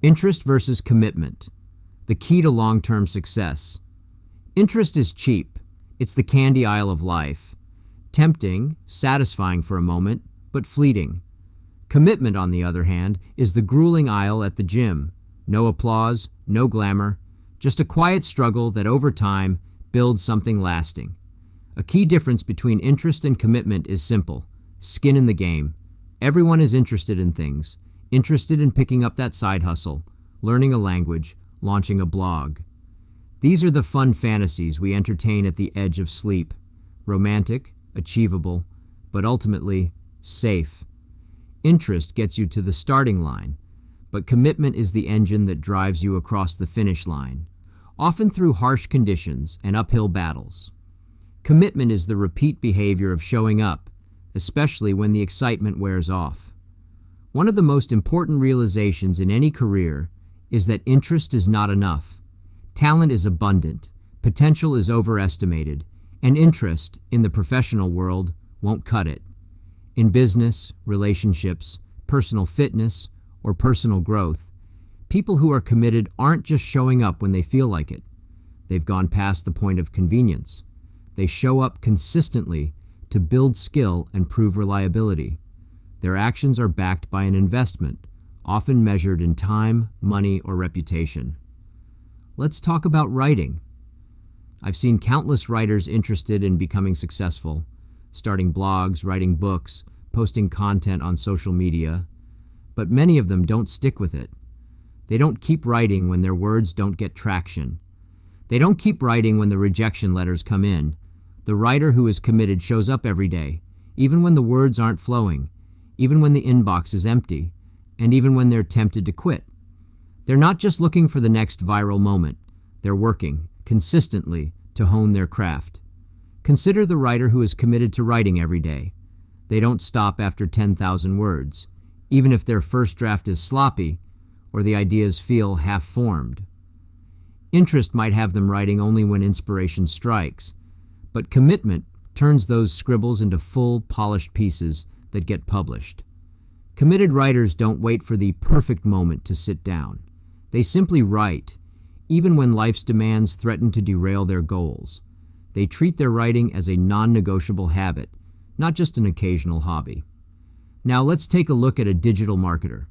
Interest versus commitment. The key to long-term success. Interest is cheap. It's the candy aisle of life. Tempting, satisfying for a moment, but fleeting. Commitment, on the other hand, is the grueling aisle at the gym. No applause, no glamour, just a quiet struggle that over time builds something lasting. A key difference between interest and commitment is simple: skin in the game. Everyone is interested in things, interested in picking up that side hustle, learning a language, launching a blog. These are the fun fantasies we entertain at the edge of sleep. Romantic, achievable, but ultimately safe. Interest gets you to the starting line, but commitment is the engine that drives you across the finish line, often through harsh conditions and uphill battles. Commitment is the repeat behavior of showing up, especially when the excitement wears off. One of the most important realizations in any career is that interest is not enough. Talent is abundant, potential is overestimated, and interest, in the professional world, won't cut it. In business, relationships, personal fitness, or personal growth, people who are committed aren't just showing up when they feel like it. They've gone past the point of convenience. They show up consistently to build skill and prove reliability. Their actions are backed by an investment, often measured in time, money, or reputation. Let's talk about writing. I've seen countless writers interested in becoming successful, starting blogs, writing books, posting content on social media, but many of them don't stick with it. They don't keep writing when their words don't get traction. They don't keep writing when the rejection letters come in. The writer who is committed shows up every day, even when the words aren't flowing, even when the inbox is empty, and even when they're tempted to quit. They're not just looking for the next viral moment. They're working consistently to hone their craft. Consider the writer who is committed to writing every day. They don't stop after 10,000 words, even if their first draft is sloppy or the ideas feel half-formed. Interest might have them writing only when inspiration strikes, but commitment turns those scribbles into full, polished pieces that get published. Committed writers don't wait for the perfect moment to sit down. They simply write, even when life's demands threaten to derail their goals. They treat their writing as a non-negotiable habit, not just an occasional hobby. Now let's take a look at a digital marketer.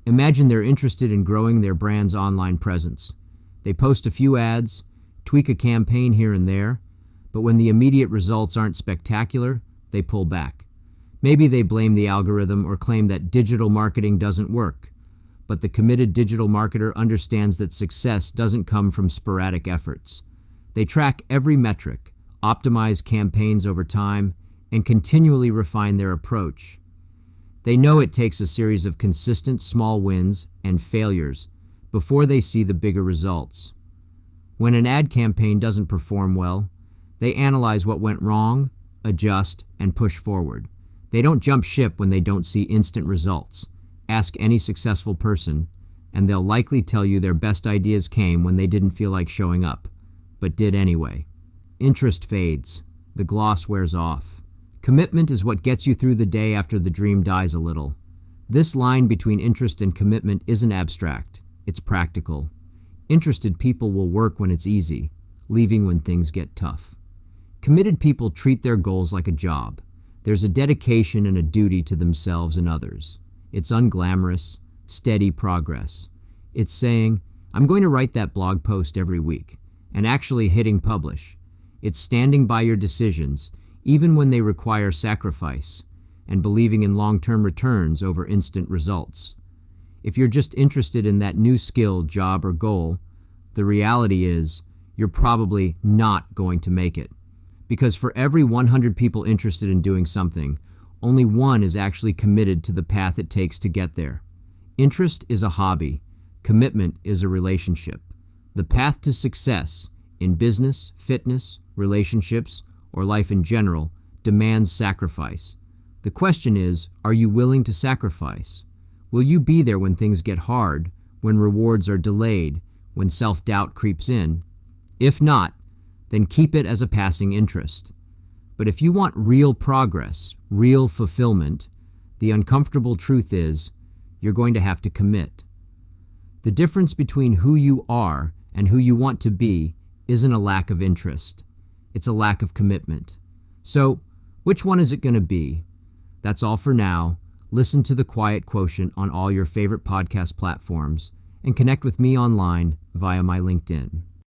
Imagine they're interested in growing their brand's online presence. They post a few ads, tweak a campaign here and there, but when the immediate results aren't spectacular, they pull back. Maybe they blame the algorithm or claim that digital marketing doesn't work. But the committed digital marketer understands that success doesn't come from sporadic efforts. They track every metric, optimize campaigns over time, and continually refine their approach. They know it takes a series of consistent small wins and failures before they see the bigger results. When an ad campaign doesn't perform well, they analyze what went wrong, adjust, and push forward. They don't jump ship when they don't see instant results. Ask any successful person, and they'll likely tell you their best ideas came when they didn't feel like showing up, but did anyway. Interest fades. The gloss wears off. Commitment is what gets you through the day after the dream dies a little. This line between interest and commitment isn't abstract. It's practical. Interested people will work when it's easy, leaving when things get tough. Committed people treat their goals like a job. There's a dedication and a duty to themselves and others. It's unglamorous, steady progress. It's saying, I'm going to write that blog post every week, and actually hitting publish. It's standing by your decisions, even when they require sacrifice, and believing in long-term returns over instant results. If you're just interested in that new skill, job, or goal, the reality is you're probably not going to make it. Because for every 100 people interested in doing something, only one is actually committed to the path it takes to get there. Interest is a hobby. Commitment is a relationship. The path to success in business, fitness, relationships, or life in general demands sacrifice. The question is, are you willing to sacrifice? Will you be there when things get hard, when rewards are delayed, when self-doubt creeps in? If not, then keep it as a passing interest. But if you want real progress, real fulfillment, the uncomfortable truth is you're going to have to commit. The difference between who you are and who you want to be isn't a lack of interest. It's a lack of commitment. So, which one is it going to be? That's all for now. Listen to The Quiet Quotient on all your favorite podcast platforms and connect with me online via my LinkedIn.